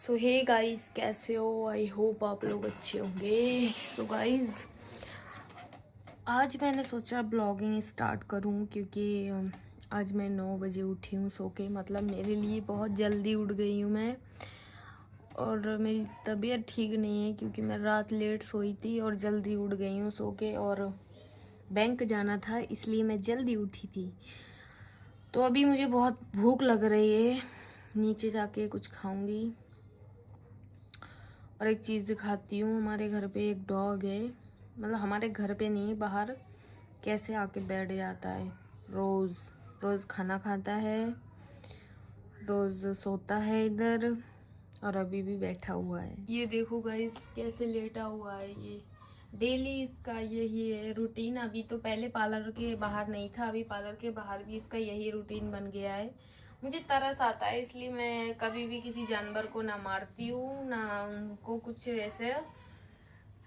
सो hey guys, कैसे हो? I hope आप लोग अच्छे होंगे। सो गाइस, आज मैंने सोचा ब्लॉगिंग स्टार्ट करूं क्योंकि आज मैं 9 बजे उठी हूँ सो के। मतलब मेरे लिए बहुत जल्दी उठ गई हूँ मैं, और मेरी तबीयत ठीक नहीं है क्योंकि मैं रात लेट सोई थी और जल्दी उठ गई हूँ सो के। और बैंक जाना था इसलिए मैं जल्दी उठी थी। तो अभी मुझे बहुत भूख लग रही है, नीचे जाके कुछ खाऊंगी। और एक चीज़ दिखाती हूँ, हमारे घर पे एक डॉग है। मतलब हमारे घर पे नहीं, बाहर कैसे आके बैठ जाता है। रोज़ रोज़ खाना खाता है, रोज़ सोता है इधर, और अभी भी बैठा हुआ है। ये देखो गाइस कैसे लेटा हुआ है। ये डेली इसका यही है रूटीन। अभी तो पहले पार्लर के बाहर नहीं था, अभी पार्लर के बाहर भी इसका यही रूटीन बन गया है। मुझे तरस आता है इसलिए मैं कभी भी किसी जानवर को ना मारती हूँ, ना उनको कुछ ऐसे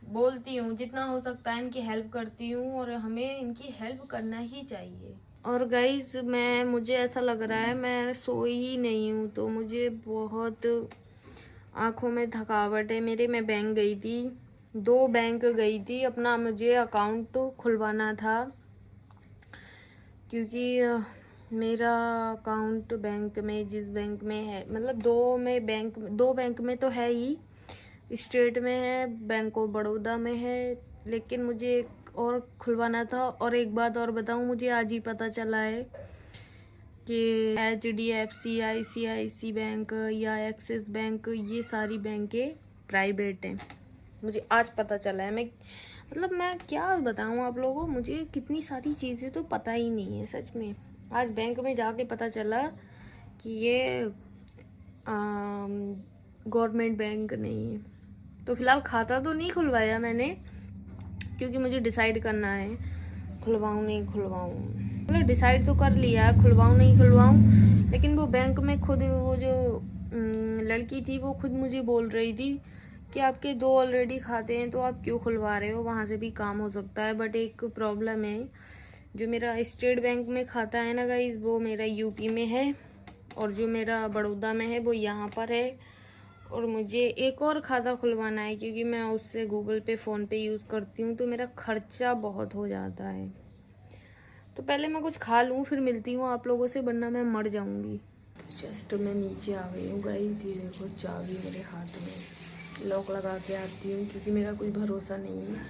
बोलती हूँ। जितना हो सकता है इनकी हेल्प करती हूँ, और हमें इनकी हेल्प करना ही चाहिए। और गाइस मुझे ऐसा लग रहा है मैं सोई ही नहीं हूँ, तो मुझे बहुत आंखों में थकावट है मेरे। मैं बैंक गई थी, 2 बैंक गई थी, अपना मुझे अकाउंट खुलवाना था क्योंकि मेरा अकाउंट बैंक में, जिस बैंक में है, मतलब 2 बैंक में तो है ही, स्टेट में है, बैंक ऑफ बड़ौदा में है, लेकिन मुझे एक और खुलवाना था। और एक बात और बताऊं, मुझे आज ही पता चला है कि HDFC, ICICI बैंक या एक्सिस बैंक, ये सारी बैंकें प्राइवेट हैं। मुझे आज पता चला है। मैं क्या बताऊं आप लोगों को, मुझे कितनी सारी चीज़ें तो पता ही नहीं है सच में। आज बैंक में जाके पता चला कि ये गवर्नमेंट बैंक नहीं है। तो फिलहाल खाता तो नहीं खुलवाया मैंने, क्योंकि मुझे डिसाइड करना है खुलवाऊं नहीं खुलवाऊं। मतलब डिसाइड तो कर लिया है, खुलवाऊं नहीं खुलवाऊं। लेकिन वो बैंक में खुद, वो जो लड़की थी वो खुद मुझे बोल रही थी कि आपके 2 ऑलरेडी खाते हैं तो आप क्यों खुलवा रहे हो, वहां से भी काम हो सकता है। बट एक प्रॉब्लम है, जो मेरा स्टेट बैंक में खाता है ना गाइस, वो मेरा यूपी में है, और जो मेरा बड़ौदा में है वो यहाँ पर है। और मुझे एक और खाता खुलवाना है क्योंकि मैं उससे गूगल पे, फ़ोन पे यूज़ करती हूँ, तो मेरा खर्चा बहुत हो जाता है। तो पहले मैं कुछ खा लूँ फिर मिलती हूँ आप लोगों से, वरना मैं मर जाऊँगी। जस्ट मैं नीचे आ गई हूँ गाइस, ये देखो चाबी मेरे हाथ में। लॉक लगा के आती हूँ क्योंकि मेरा कुछ भरोसा नहीं है,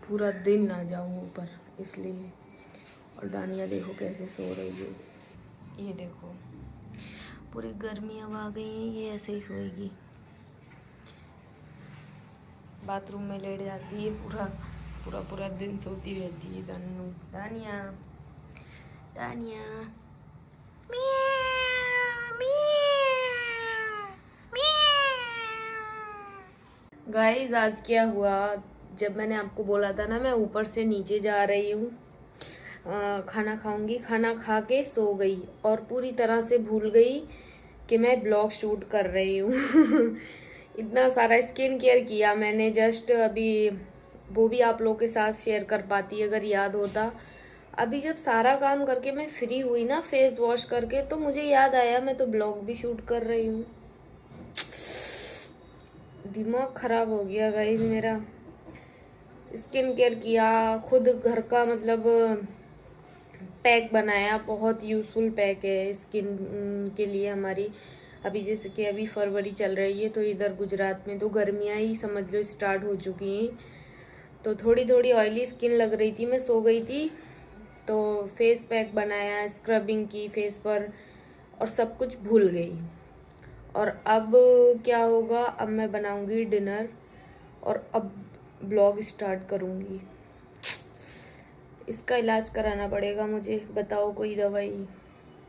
पूरा दिन ना जाऊँ ऊपर, इसलिए। और दानिया देखो कैसे सो रही है, ये देखो पूरी गर्मी अब आ गई है, ये ऐसे ही सोएगी। बाथरूम में लेट जाती है, पूरा दिन सोती रहती है। दानिया दानिया गाइस, आज क्या हुआ, जब मैंने आपको बोला था ना मैं ऊपर से नीचे जा रही हूँ, खाना खाऊंगी, खाना खा के सो गई और पूरी तरह से भूल गई कि मैं ब्लॉग शूट कर रही हूँ। इतना सारा स्किन केयर किया मैंने जस्ट अभी, वो भी आप लोग के साथ शेयर कर पाती अगर याद होता। अभी जब सारा काम करके मैं फ्री हुई ना, फेस वॉश करके, तो मुझे याद आया मैं तो ब्लॉग भी शूट कर रही हूँ। दिमाग खराब हो गया गाइस मेरा। स्किन केयर किया, खुद घर का मतलब पैक बनाया, बहुत यूज़फुल पैक है स्किन के लिए हमारी। अभी जैसे कि अभी फरवरी चल रही है, तो इधर गुजरात में तो गर्मियाँ ही समझ लो स्टार्ट हो चुकी हैं, तो थोड़ी थोड़ी ऑयली स्किन लग रही थी। मैं सो गई थी तो फेस पैक बनाया, स्क्रबिंग की फेस पर, और सब कुछ भूल गई। और अब क्या होगा, अब मैं बनाऊंगी डिनर और अब ब्लॉग स्टार्ट करूंगी। इसका इलाज कराना पड़ेगा मुझे, बताओ कोई दवाई।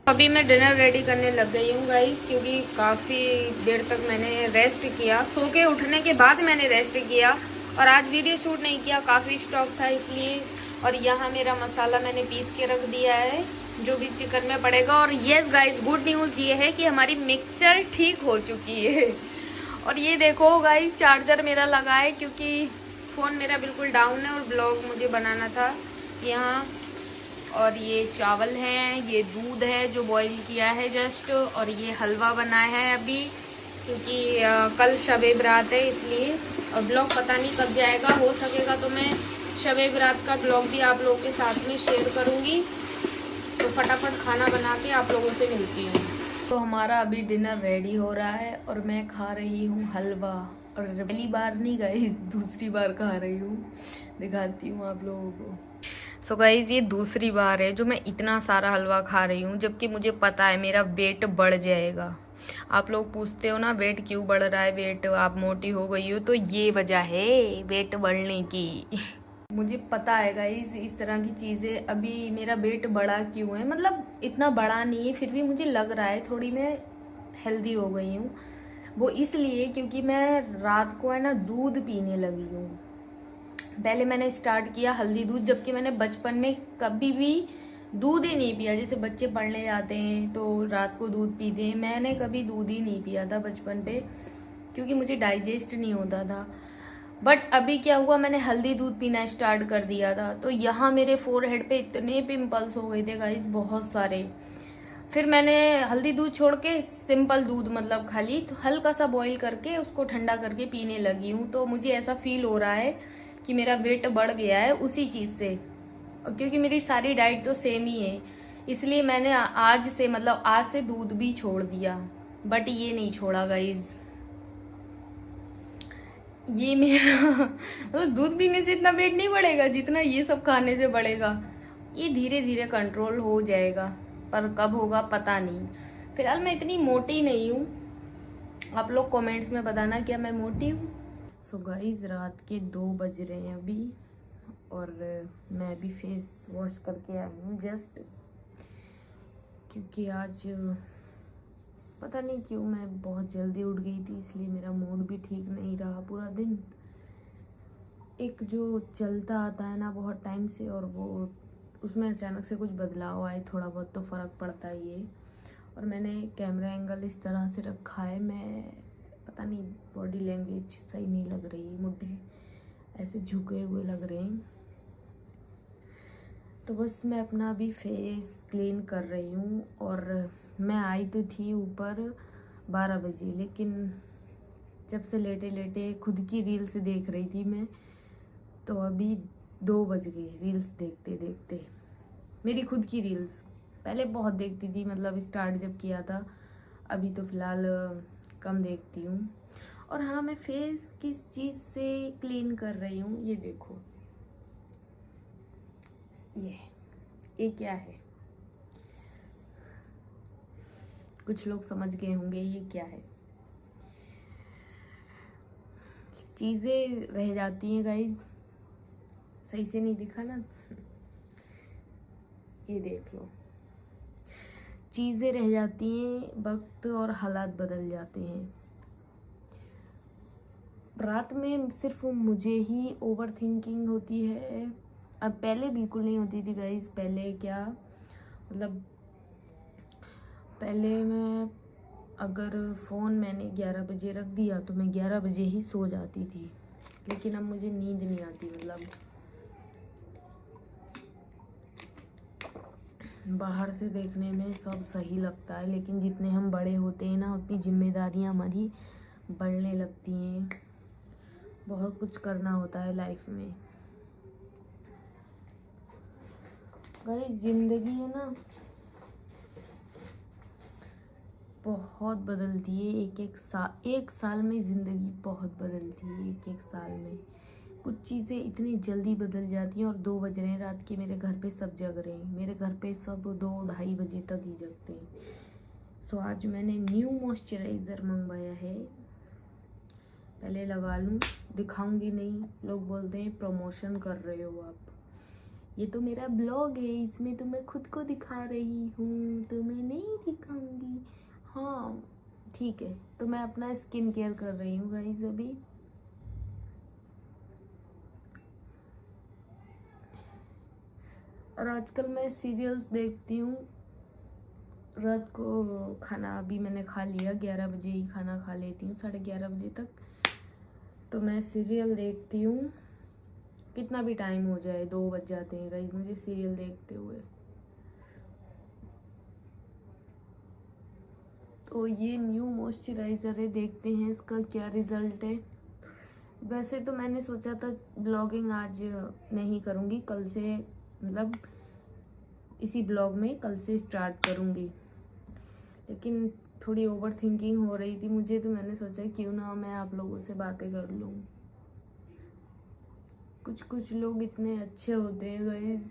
अभी मैं डिनर रेडी करने लग गई हूँ गाइस, क्योंकि काफ़ी देर तक मैंने रेस्ट किया, सो के उठने के बाद मैंने रेस्ट किया, और आज वीडियो शूट नहीं किया, काफ़ी स्टॉक था इसलिए। और यहाँ मेरा मसाला मैंने पीस के रख दिया है, जो भी चिकन में पड़ेगा। और यस गाइस, गुड न्यूज़ ये है कि हमारी मिक्सचर ठीक हो चुकी है। और ये देखो गाइस, चार्जर मेरा लगा है क्योंकि फ़ोन मेरा बिल्कुल डाउन है और ब्लॉग मुझे बनाना था यहाँ। और ये चावल हैं, ये दूध है जो बॉईल किया है जस्ट, और ये हलवा बना है अभी, क्योंकि कल शबे बरात है, इसलिए ब्लॉग पता नहीं कब जाएगा। हो सकेगा तो मैं शबे बरात का ब्लॉग भी आप लोगों के साथ में शेयर करूँगी। तो फटाफट खाना बना के आप लोगों से मिलती हूँ। तो हमारा अभी डिनर रेडी हो रहा है और मैं खा रही हूँ हलवा। और पहली बार नहीं गई, दूसरी बार खा रही हूँ, दिखाती हूँ आप लोगों को। सो गाइस ये दूसरी बार है जो मैं इतना सारा हलवा खा रही हूँ, जबकि मुझे पता है मेरा वेट बढ़ जाएगा। आप लोग पूछते हो ना वेट क्यों बढ़ रहा है, वेट आप मोटी हो गई हो, तो ये वजह है वेट बढ़ने की। मुझे पता है गाइस इस तरह की चीज़ें। अभी मेरा वेट बढ़ा क्यों है, मतलब इतना बड़ा नहीं है, फिर भी मुझे लग रहा है थोड़ी मैं हेल्दी हो गई हूँ। वो इसलिए क्योंकि मैं रात को है ना दूध पीने लगी हूँ। पहले मैंने स्टार्ट किया हल्दी दूध, जबकि मैंने बचपन में कभी भी दूध ही नहीं पिया। जैसे बच्चे पढ़ने जाते हैं तो रात को दूध पीते हैं, मैंने कभी दूध ही नहीं पिया था बचपन पे, क्योंकि मुझे डाइजेस्ट नहीं होता था। बट अभी क्या हुआ, मैंने हल्दी दूध पीना स्टार्ट कर दिया था, तो यहाँ मेरे फोरहेड पे इतने पिंपल्स हो गए थे गाइस, बहुत सारे। फिर मैंने हल्दी दूध छोड़ के सिंपल दूध, मतलब खाली तो हल्का सा बॉईल करके उसको ठंडा करके पीने लगी हूँ। तो मुझे ऐसा फील हो रहा है कि मेरा वेट बढ़ गया है उसी चीज़ से, क्योंकि मेरी सारी डाइट तो सेम ही है। इसलिए मैंने आज से, मतलब आज से दूध भी छोड़ दिया। बट ये नहीं छोड़ा गाइज, ये मेरा मतलब दूध पीने से इतना वेट नहीं बढ़ेगा जितना ये सब खाने से बढ़ेगा। ये धीरे धीरे कंट्रोल हो जाएगा, पर कब होगा पता नहीं। फिलहाल मैं इतनी मोटी नहीं हूँ। आप लोग कमेंट्स में बताना क्या मैं मोटी हूँ। सो गाइस रात के 2 बज रहे हैं अभी, और मैं भी फेस वॉश करके आई हूँ जस्ट, क्योंकि आज पता नहीं क्यों मैं बहुत जल्दी उठ गई थी, इसलिए मेरा मूड भी ठीक नहीं रहा पूरा दिन। एक जो चलता आता है ना बहुत टाइम से, और वो उसमें अचानक से कुछ बदलाव आए, थोड़ा बहुत तो फ़र्क पड़ता ही है। और मैंने कैमरा एंगल इस तरह से रखा है, मैं पता नहीं बॉडी लैंग्वेज सही नहीं लग रही, मुड्ढे ऐसे झुके हुए लग रहे हैं। तो बस मैं अपना अभी फेस क्लीन कर रही हूँ। और मैं आई तो थी ऊपर 12 बजे, लेकिन जब से लेटे लेटे खुद की रील्स देख रही थी मैं, तो अभी 2 बज गए रील्स देखते देखते। मेरी खुद की रील्स पहले बहुत देखती थी, मतलब स्टार्ट जब किया था, अभी तो फ़िलहाल कम देखती हूँ। और हाँ, मैं फेस किस चीज़ से क्लीन कर रही हूँ, ये देखो, ये क्या है। कुछ लोग समझ गए होंगे ये क्या है। चीज़ें रह जाती हैं गाइज, सही से नहीं दिखा ना, ये देख लो। चीज़ें रह जाती हैं, वक्त और हालात बदल जाते हैं। रात में सिर्फ मुझे ही ओवर थिंकिंग होती है, अब पहले बिल्कुल नहीं होती थी गाइज। पहले क्या, मतलब पहले मैं अगर फ़ोन मैंने 11 बजे रख दिया तो मैं 11 बजे ही सो जाती थी, लेकिन अब मुझे नींद नहीं आती। मतलब बाहर से देखने में सब सही लगता है, लेकिन जितने हम बड़े होते हैं ना, उतनी जिम्मेदारियां हमारी बढ़ने लगती हैं। बहुत कुछ करना होता है लाइफ में। गाइस ज़िंदगी है ना, बहुत बदलती है। एक साल में ज़िंदगी बहुत बदलती है। एक साल में कुछ चीज़ें इतनी जल्दी बदल जाती हैं। और 2 बज रहे हैं रात के, मेरे घर पे सब जग रहे हैं। मेरे घर पे सब 2-2:30 बजे तक ही जगते हैं। सो आज मैंने न्यू मॉइस्चराइज़र मंगवाया है, पहले लगा लूँ, दिखाऊंगी नहीं। लोग बोलते हैं प्रमोशन कर रहे हो आप। ये तो मेरा ब्लॉग है, इसमें तो मैं खुद को दिखा रही हूँ, तो मैं नहीं दिखाऊंगी। हाँ ठीक है, तो मैं अपना स्किन केयर कर रही हूँ गाइस अभी। और आजकल मैं सीरियल्स देखती हूँ। रात को खाना अभी मैंने खा लिया, 11 बजे ही खाना खा लेती हूँ, 11:30 बजे तक। तो मैं सीरियल देखती हूँ, कितना भी टाइम हो जाए, 2 बज जाते हैं गाइस मुझे सीरियल देखते हुए। तो ये न्यू मॉइस्चराइज़र है, देखते हैं इसका क्या रिज़ल्ट है। वैसे तो मैंने सोचा था ब्लॉगिंग आज नहीं करूँगी, कल से मतलब इसी ब्लॉग में कल से स्टार्ट करूँगी, लेकिन थोड़ी ओवर थिंकिंग हो रही थी मुझे, तो मैंने सोचा क्यों ना मैं आप लोगों से बातें कर लूँ। कुछ कुछ लोग इतने अच्छे होते हैं गाइस,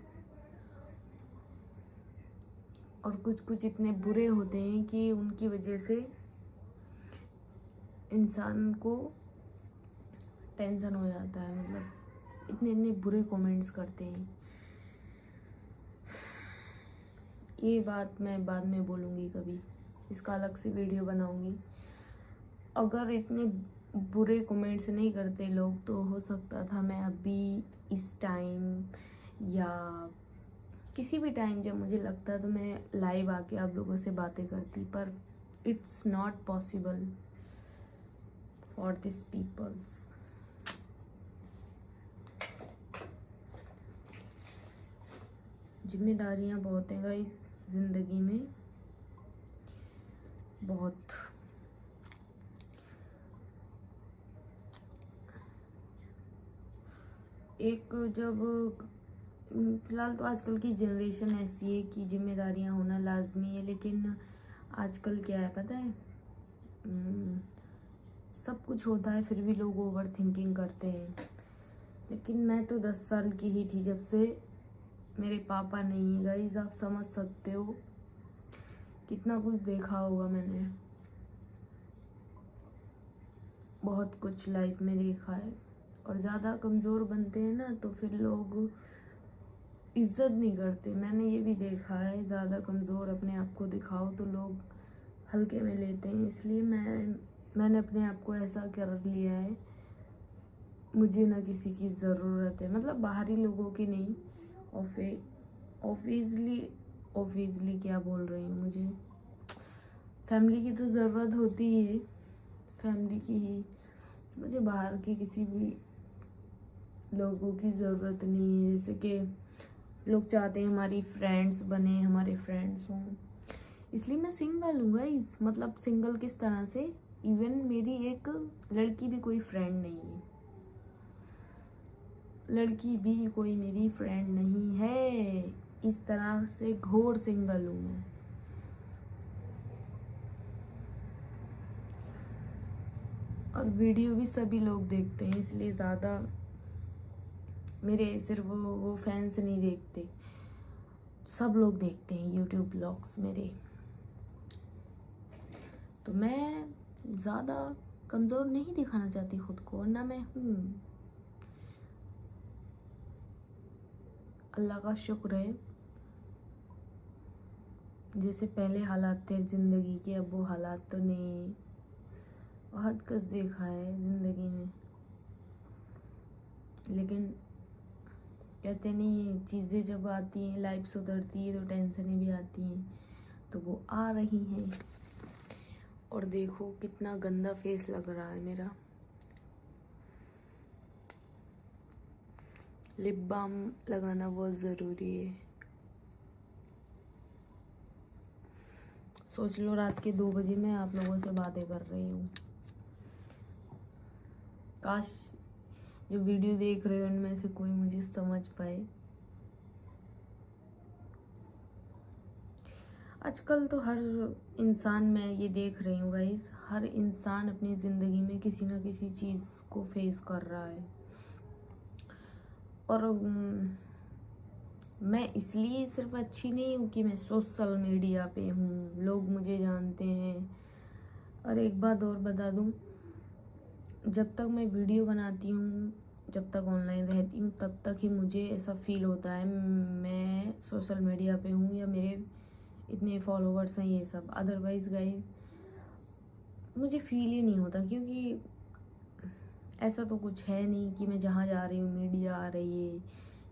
और कुछ कुछ इतने बुरे होते हैं कि उनकी वजह से इंसान को टेंशन हो जाता है। मतलब इतने इतने बुरे कमेंट्स करते हैं। ये बात मैं बाद में बोलूँगी, कभी इसका अलग से वीडियो बनाऊँगी। अगर इतने बुरे कमेंट्स नहीं करते लोग तो हो सकता था मैं अभी इस टाइम या किसी भी टाइम जब मुझे लगता तो मैं लाइव आके आप लोगों से बातें करती, पर it's not possible for this peoples. जिम्मेदारियां बहुत हैं गाइस ज़िंदगी में, बहुत। एक जब फिलहाल तो आजकल की जनरेशन ऐसी है कि जिम्मेदारियां होना लाजमी है, लेकिन आजकल क्या है पता है, सब कुछ होता है फिर भी लोग ओवर थिंकिंग करते हैं। लेकिन मैं तो 10 साल की ही थी जब से मेरे पापा नहीं है गाइस, आप समझ सकते हो कितना कुछ देखा होगा मैंने, बहुत कुछ लाइफ में देखा है। और ज़्यादा कमज़ोर बनते हैं ना तो फिर लोग इज्जत नहीं करते। मैंने ये भी देखा है, ज़्यादा कमज़ोर अपने आप को दिखाओ तो लोग हल्के में लेते हैं। इसलिए मैंने अपने आप को ऐसा कर लिया है, मुझे ना किसी की ज़रूरत है, मतलब बाहरी लोगों की नहीं। ऑब्वियसली क्या बोल रही हूँ, मुझे फैमिली की तो ज़रूरत होती ही है, फैमिली की ही। मुझे बाहर की किसी भी लोगों की ज़रूरत नहीं है। जैसे कि लोग चाहते हैं हमारी फ्रेंड्स बने, हमारे फ्रेंड्स हों, इसलिए मैं सिंगल हूँ गाइस। मतलब सिंगल किस तरह से, इवन मेरी एक लड़की भी कोई फ्रेंड नहीं है, लड़की भी कोई मेरी फ्रेंड नहीं है। इस तरह से घोर सिंगल हूँ मैं। और वीडियो भी सभी लोग देखते हैं, इसलिए ज़्यादा मेरे सिर्फ वो फैंस नहीं देखते, सब लोग देखते हैं यूट्यूब ब्लॉग्स मेरे। तो मैं ज़्यादा कमज़ोर नहीं दिखाना चाहती खुद को, और ना मैं हूँ। अल्लाह का शुक्र है, जैसे पहले हालात थे ज़िंदगी के, अब वो हालात तो नहीं। बहुत कुछ देखा है ज़िंदगी में, लेकिन कहते नहीं, चीज़ें जब आती हैं, लाइफ सुधरती है तो टेंशनें भी आती हैं, तो वो आ रही हैं। और देखो कितना गंदा फेस लग रहा है मेरा। लिप बाम लगाना बहुत ज़रूरी है। सोच लो रात के 2 बजे मैं आप लोगों से बातें कर रही हूँ। काश जो वीडियो देख रहे हो उनमें से कोई मुझे समझ पाए। आजकल तो हर इंसान, मैं ये देख रही हूँ गाइस, हर इंसान अपनी ज़िंदगी में किसी ना किसी चीज़ को फेस कर रहा है। और मैं इसलिए सिर्फ अच्छी नहीं हूँ कि मैं सोशल मीडिया पे हूँ, लोग मुझे जानते हैं। और एक बात और बता दूँ, जब तक मैं वीडियो बनाती हूँ, जब तक ऑनलाइन रहती हूँ, तब तक ही मुझे ऐसा फील होता है मैं सोशल मीडिया पे हूँ या मेरे इतने फॉलोवर्स हैं ये सब। अदरवाइज़ गाइज मुझे फील ही नहीं होता, क्योंकि ऐसा तो कुछ है नहीं कि मैं जहाँ जा रही हूँ मीडिया आ रही है,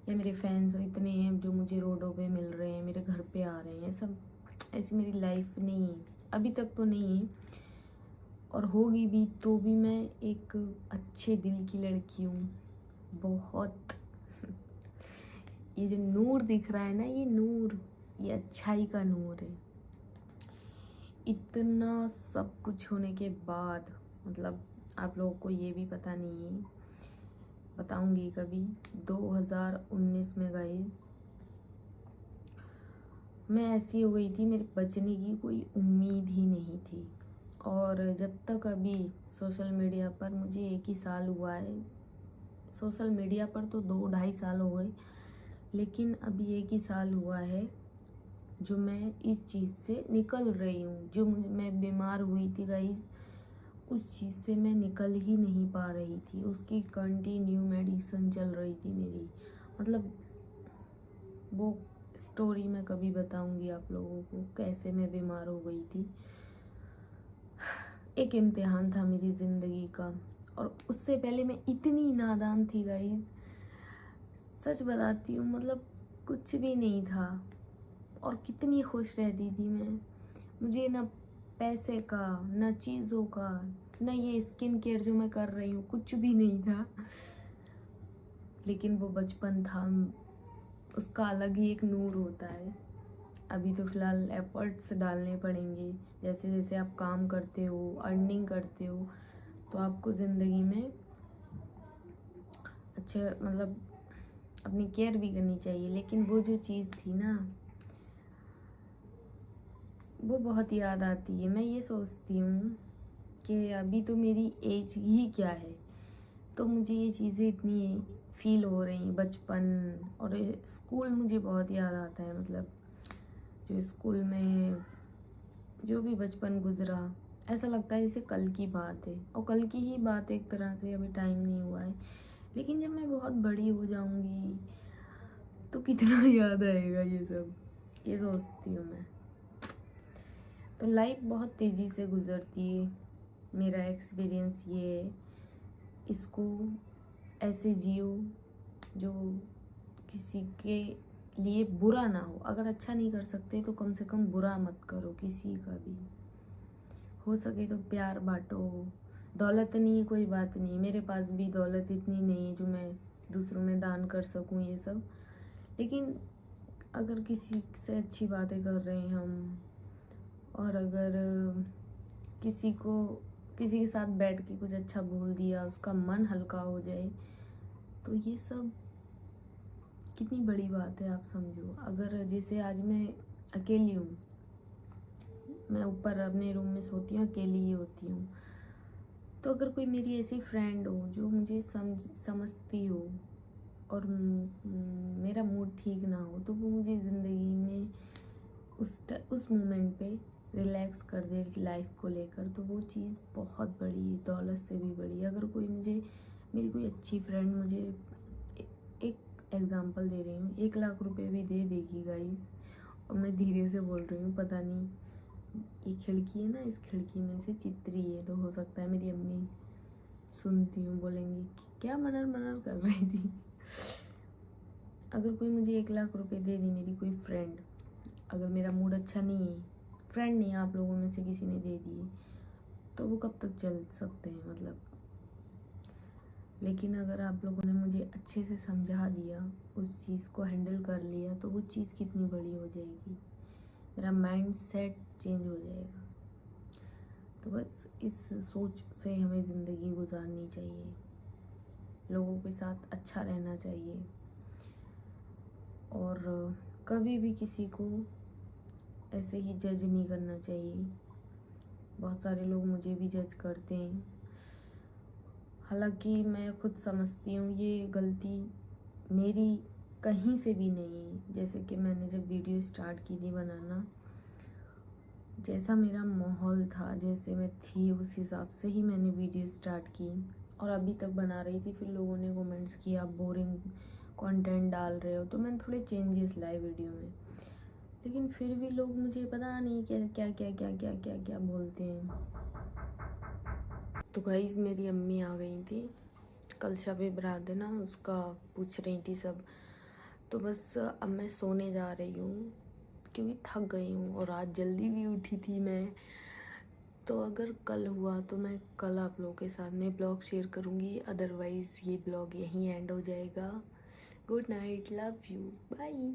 या मेरे फैंस इतने हैं जो मुझे रोडों पे मिल रहे हैं, मेरे घर पे आ रहे हैं। सब ऐसी मेरी लाइफ नहीं है, अभी तक तो नहीं है, और होगी भी तो भी मैं एक अच्छे दिल की लड़की हूँ, बहुत। ये जो नूर दिख रहा है ना, ये नूर, ये अच्छाई का नूर है। इतना सब कुछ होने के बाद, मतलब आप लोगों को ये भी पता नहीं है, बताऊंगी कभी, 2019 में गाइस मैं ऐसी हो गई थी, मेरे बचने की कोई उम्मीद ही नहीं थी। और जब तक अभी सोशल मीडिया पर, मुझे 1 ही साल हुआ है सोशल मीडिया पर, तो 2-2.5 साल हो गए, लेकिन अभी 1 ही साल हुआ है जो मैं इस चीज़ से निकल रही हूँ। जो मैं बीमार हुई थी गाइस, उस चीज़ से मैं निकल ही नहीं पा रही थी। उसकी कंटिन्यू मेडिसिन चल रही थी मेरी, मतलब वो स्टोरी मैं कभी बताऊंगी आप लोगों को, कैसे मैं बीमार हो गई थी। एक इम्तिहान था मेरी ज़िंदगी का, और उससे पहले मैं इतनी नादान थी गाइस, सच बताती हूँ, मतलब कुछ भी नहीं था। और कितनी खुश रहती थी मैं, मुझे ना पैसे का, ना चीज़ों का, ना ये स्किन केयर जो मैं कर रही हूँ, कुछ भी नहीं था। लेकिन वो बचपन था, उसका अलग ही एक नूर होता है। अभी तो फ़िलहाल एफर्ट्स डालने पड़ेंगे, जैसे जैसे आप काम करते हो, अर्निंग करते हो, तो आपको ज़िंदगी में अच्छे, मतलब अपनी केयर भी करनी चाहिए। लेकिन वो जो चीज़ थी ना, वो बहुत याद आती है। मैं ये सोचती हूँ कि अभी तो मेरी एज ही क्या है, तो मुझे ये चीज़ें इतनी फील हो रही, बचपन और स्कूल मुझे बहुत याद आता है। मतलब जो स्कूल में जो भी बचपन गुजरा, ऐसा लगता है जैसे कल की बात है, और कल की ही बात एक तरह से, अभी टाइम नहीं हुआ है। लेकिन जब मैं बहुत बड़ी हो जाऊंगी तो कितना याद आएगा ये सब, ये सोचती हूँ मैं। तो लाइफ बहुत तेज़ी से गुजरती है, मेरा एक्सपीरियंस ये है। इसको ऐसे जियो जो किसी के लिए बुरा ना हो। अगर अच्छा नहीं कर सकते तो कम से कम बुरा मत करो किसी का भी। हो सके तो प्यार बांटो। दौलत नहीं है, कोई बात नहीं, मेरे पास भी दौलत इतनी नहीं है जो मैं दूसरों में दान कर सकूं ये सब। लेकिन अगर किसी से अच्छी बातें कर रहे हैं हम, और अगर किसी के साथ बैठ के कुछ अच्छा बोल दिया, उसका मन हल्का हो जाए, तो ये सब कितनी बड़ी बात है, आप समझो। अगर जैसे आज मैं अकेली हूँ, मैं ऊपर अपने रूम में सोती हूँ, अकेली ही होती हूँ, तो अगर कोई मेरी ऐसी फ्रेंड हो जो मुझे समझती हो, और मेरा मूड ठीक ना हो, तो वो मुझे ज़िंदगी में उस मोमेंट पे रिलैक्स कर दे लाइफ को लेकर, तो वो चीज़ बहुत बड़ी है, दौलत से भी बड़ी। अगर कोई मुझे, मेरी कोई अच्छी फ्रेंड मुझे, एक एग्जांपल दे रही हूँ, 1 लाख रुपए भी दे देगी गाइस, और मैं धीरे से बोल रही हूँ, पता नहीं ये खिड़की है ना, इस खिड़की में से चित्री है, तो हो सकता है मेरी अम्मी सुनती हूँ, बोलेंगी कि क्या मनर मनर कर रही थी। अगर कोई मुझे 1 लाख रुपए दे दी, मेरी कोई फ्रेंड, अगर मेरा मूड अच्छा नहीं है, फ्रेंड नहीं, आप लोगों में से किसी ने दे दिए, तो वो कब तक चल सकते हैं, मतलब। लेकिन अगर आप लोगों ने मुझे अच्छे से समझा दिया, उस चीज़ को हैंडल कर लिया, तो वो चीज़ कितनी बड़ी हो जाएगी, मेरा माइंड सेट चेंज हो जाएगा। तो बस इस सोच से हमें ज़िंदगी गुजारनी चाहिए, लोगों के साथ अच्छा रहना चाहिए, और कभी भी किसी को ऐसे ही जज नहीं करना चाहिए। बहुत सारे लोग मुझे भी जज करते हैं, हालांकि मैं खुद समझती हूँ ये गलती मेरी कहीं से भी नहीं है। जैसे कि मैंने जब वीडियो स्टार्ट की थी बनाना, जैसा मेरा माहौल था, जैसे मैं थी, उस हिसाब से ही मैंने वीडियो स्टार्ट की, और अभी तक बना रही थी। फिर लोगों ने कमेंट्स किया, आप बोरिंग कंटेंट डाल रहे हो, तो मैंने थोड़े चेंजेस लाए वीडियो में। लेकिन फिर भी लोग मुझे पता नहीं क्या क्या क्या क्या क्या क्या क्या बोलते हैं। तो गाइस मेरी अम्मी आ गई थी, कल शब बरात है ना, उसका पूछ रही थी सब। तो बस अब मैं सोने जा रही हूँ, क्योंकि थक गई हूँ, और आज जल्दी भी उठी थी मैं। तो अगर कल हुआ तो मैं कल आप लोगों के साथ में ब्लॉग शेयर करूँगी, अदरवाइज़ ये ब्लॉग यहीं एंड हो जाएगा। Good night, love you, bye.